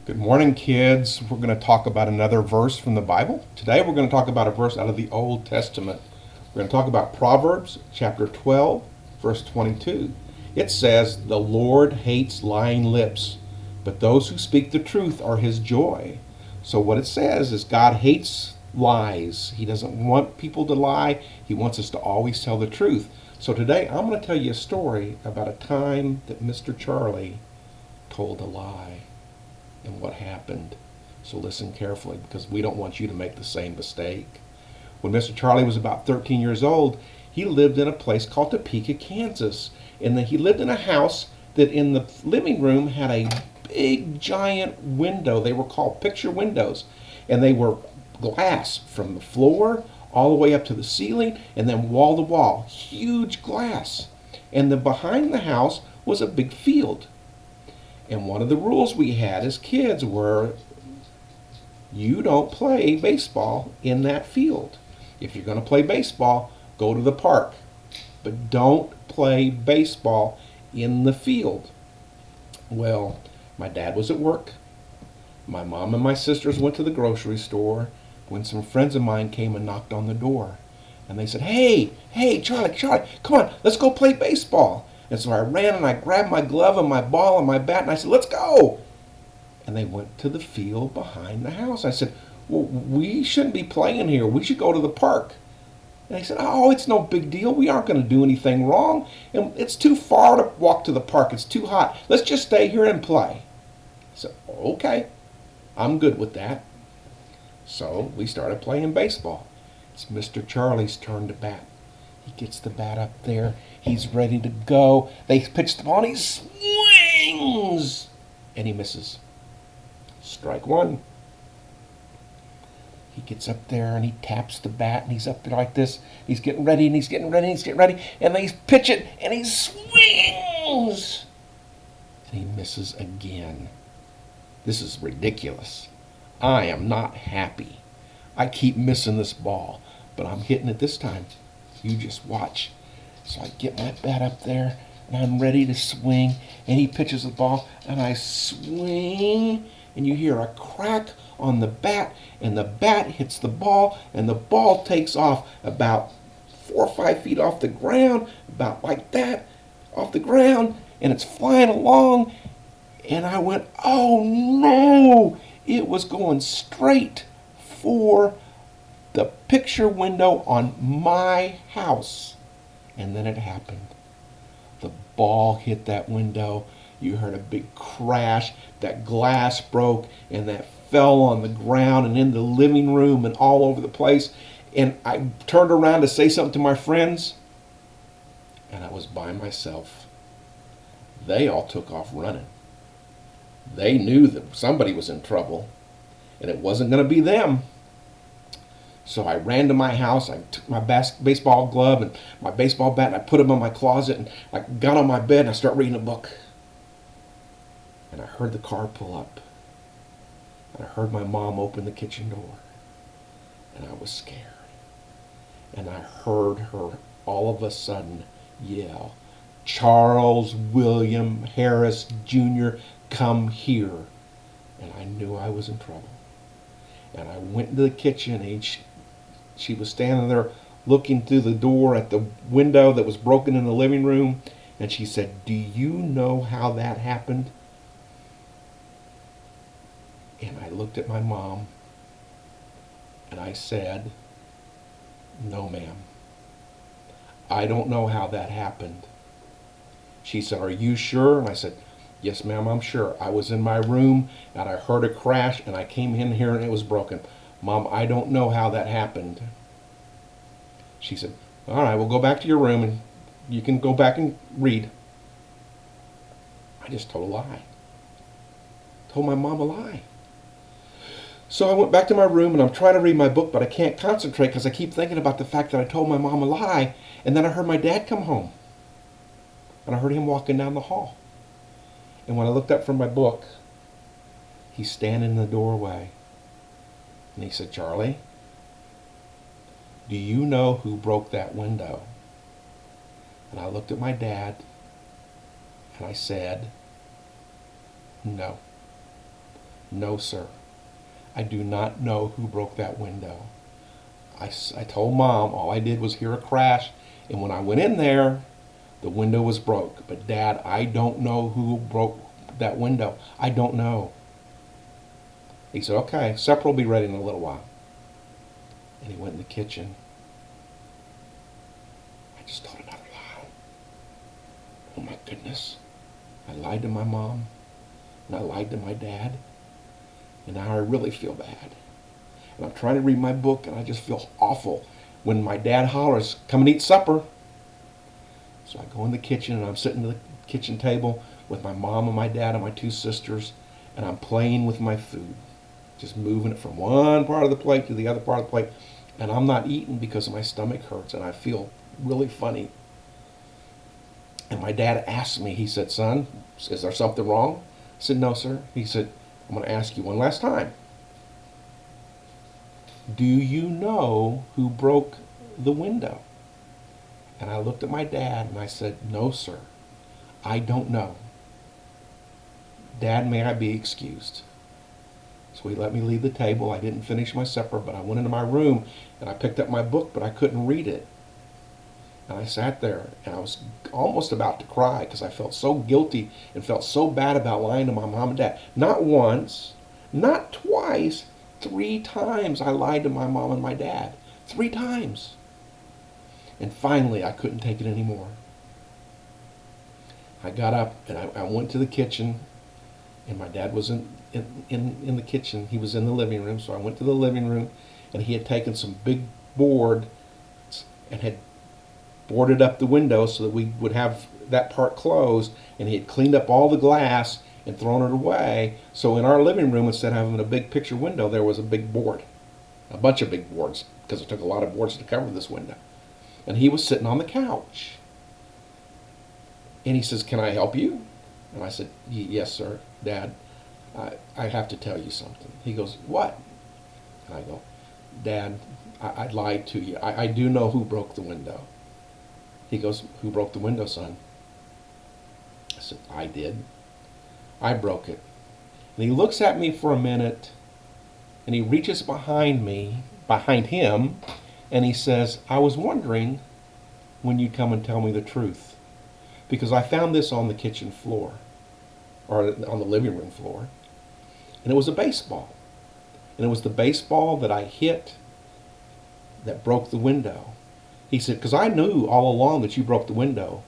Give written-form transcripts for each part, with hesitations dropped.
Good morning, kids. We're going to talk about another verse from the Bible. Today we're going to talk about a verse out of the Old Testament. We're going to talk about Proverbs chapter 12, verse 22. It says, "The Lord hates lying lips, but those who speak the truth are his joy." So what it says is God hates lies. He doesn't want people to lie. He wants us to always tell the truth. So today I'm going to tell you a story about a time that Mr. Charlie told a lie and what happened. So listen carefully because we don't want you to make the same mistake. When Mr. Charlie was about 13 years old, he lived in a place called Topeka, Kansas. And then he lived in a house that in the living room had a big giant window. They were called picture windows. And they were glass from the floor all the way up to the ceiling and then wall to wall. Huge glass. And then behind the house was a big field. And one of the rules we had as kids were you don't play baseball in that field. If you're going to play baseball, go to the park. But don't play baseball in the field. Well, my dad was at work. My mom and my sisters went to the grocery store when some friends of mine came and knocked on the door. And they said, hey, Charlie, come on, let's go play baseball. And so I ran and I grabbed my glove and my ball and my bat and I said, let's go. And they went to the field behind the house. I said, well, we shouldn't be playing here. We should go to the park. And they said, oh, it's no big deal. We aren't going to do anything wrong. And it's too far to walk to the park. It's too hot. Let's just stay here and play. I said, okay, I'm good with that. So we started playing baseball. It's Mr. Charlie's turn to bat. He gets the bat up there. He's ready to go. They pitch the ball and he swings. And he misses. Strike one. He gets up there and he taps the bat and he's up there like this. He's getting ready and he's getting ready and he's getting ready. And then he's pitching and he swings. And he misses again. This is ridiculous. I am not happy. I keep missing this ball, but I'm hitting it this time. You just watch. So I get my bat up there and I'm ready to swing and he pitches the ball and I swing and you hear a crack on the bat and the bat hits the ball and the ball takes off about 4 or 5 feet off the ground, about like that, off the ground, and it's flying along. And I went, oh no! It was going straight for the picture window on my house. And then it happened. The ball hit that window. You heard a big crash. That glass broke and that fell on the ground and in the living room and all over the place. And I turned around to say something to my friends and I was by myself. They all took off running. They knew that somebody was in trouble and it wasn't going to be them. So I ran to my house. I took my baseball glove and my baseball bat and I put them in my closet and I got on my bed and I started reading a book. And I heard the car pull up. And I heard my mom open the kitchen door. And I was scared. And I heard her all of a sudden yell, "Charles William Harris Jr., come here." And I knew I was in trouble. And I went into the kitchen and she was standing there looking through the door at the window that was broken in the living room. And she said, "Do you know how that happened?" And I looked at my mom and I said, "No, ma'am. I don't know how that happened." She said, "Are you sure?" And I said, "Yes, ma'am, I'm sure. I was in my room and I heard a crash and I came in here and it was broken. Mom, I don't know how that happened." She said, "All right, we'll go back to your room and you can go back and read." I just told a lie. Told my mom a lie. So I went back to my room and I'm trying to read my book, but I can't concentrate because I keep thinking about the fact that I told my mom a lie. And then I heard my dad come home. And I heard him walking down the hall. And when I looked up from my book, he's standing in the doorway. And he said, "Charlie, do you know who broke that window?" And I looked at my dad and I said, "No." No, sir. I do not know who broke that window. I told Mom all I did was hear a crash, and when I went in there, the window was broke. But Dad, I don't know who broke that window. I don't know. He said, okay, supper will be ready in a little while. And he went in the kitchen. I just told another lie. Oh my goodness. I lied to my mom, and I lied to my dad, and now I really feel bad. And I'm trying to read my book, and I just feel awful when my dad hollers, come and eat supper. So I go in the kitchen, and I'm sitting at the kitchen table with my mom and my dad and my two sisters, and I'm playing with my food, just moving it from one part of the plate to the other part of the plate. And I'm not eating because my stomach hurts, and I feel really funny. And my dad asked me, he said, son, is there something wrong? I said, no, sir. He said, I'm going to ask you one last time. Do you know who broke the window? And I looked at my dad and I said, no, sir. I don't know. Dad, may I be excused? So he let me leave the table. I didn't finish my supper, but I went into my room and I picked up my book, but I couldn't read it. And I sat there and I was almost about to cry because I felt so guilty and felt so bad about lying to my mom and dad. Not once, not twice, 3 times I lied to my mom and my dad. 3 times. And finally I couldn't take it anymore. I got up and I went to the kitchen, and my dad was in the kitchen. He was in the living room, so I went to the living room, and he had taken some big board and had boarded up the window so that we would have that part closed, and he had cleaned up all the glass and thrown it away. So in our living room, instead of having a big picture window, there was a big board, a bunch of big boards, because it took a lot of boards to cover this window. And he was sitting on the couch. And he says, can I help you? And I said, yes, sir, Dad. I have to tell you something. He goes, what? And I go, Dad, I lied to you. I do know who broke the window. He goes, who broke the window, son? I said, I did. I broke it. And he looks at me for a minute, and he reaches behind him, and he says, I was wondering when you'd come and tell me the truth, because I found this on the kitchen floor, or on the living room floor, and it was a baseball. And it was the baseball that I hit that broke the window. He said, because I knew all along that you broke the window,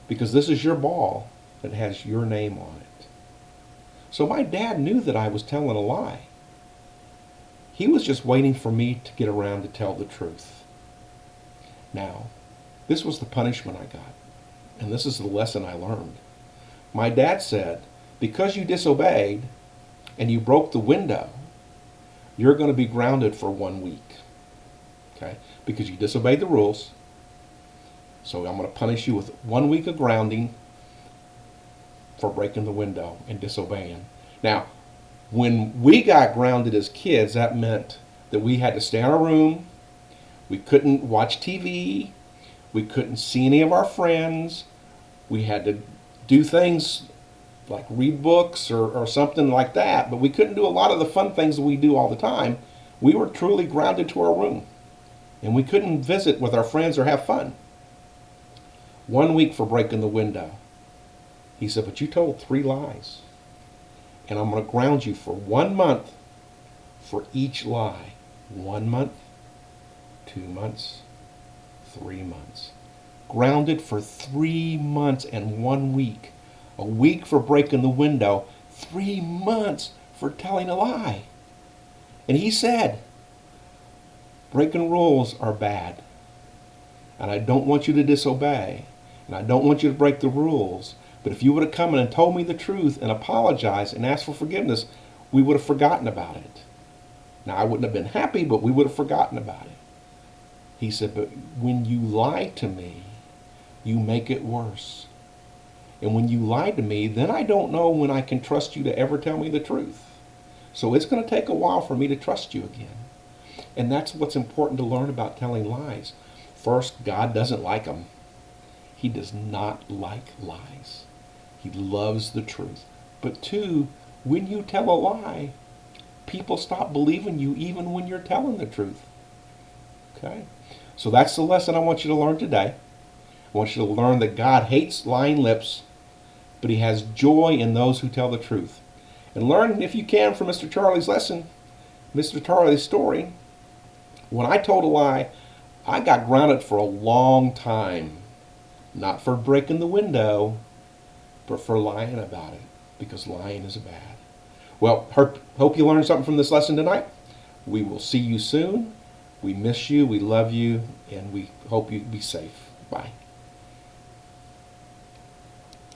because this is your ball that has your name on it. So my dad knew that I was telling a lie. He was just waiting for me to get around to tell the truth. Now, this was the punishment I got, and this is the lesson I learned. My dad said, because you disobeyed and you broke the window, you're going to be grounded for 1 week. Okay? Because you disobeyed the rules. So I'm going to punish you with 1 week of grounding for breaking the window and disobeying. Now, when we got grounded as kids, that meant that we had to stay in our room. We couldn't watch TV. We couldn't see any of our friends. We had to do things like read books or something like that, but we couldn't do a lot of the fun things that we do all the time. We were truly grounded to our room, and we couldn't visit with our friends or have fun. 1 week for breaking the window. He said, but you told 3 lies, and I'm going to ground you for 1 month for each lie. 1 month, 2 months, 3 months. Grounded for 3 months and 1 week. A week for breaking the window, 3 months for telling a lie. And he said, breaking rules are bad. And I don't want you to disobey. And I don't want you to break the rules. But if you would have come in and told me the truth and apologized and asked for forgiveness, we would have forgotten about it. Now, I wouldn't have been happy, but we would have forgotten about it. He said, but when you lie to me, you make it worse. And when you lie to me, then I don't know when I can trust you to ever tell me the truth. So it's going to take a while for me to trust you again. And that's what's important to learn about telling lies. First, God doesn't like them. He does not like lies. He loves the truth. But 2, When you tell a lie, people stop believing you even when you're telling the truth. Okay? So that's the lesson I want you to learn today. I want you to learn that God hates lying lips, but he has joy in those who tell the truth. And learn, if you can, from Mr. Charlie's lesson, Mr. Charlie's story. When I told a lie, I got grounded for a long time. Not for breaking the window, but for lying about it, because lying is bad. Well, hope you learned something from this lesson tonight. We will see you soon. We miss you, we love you, and we hope you be safe. Bye.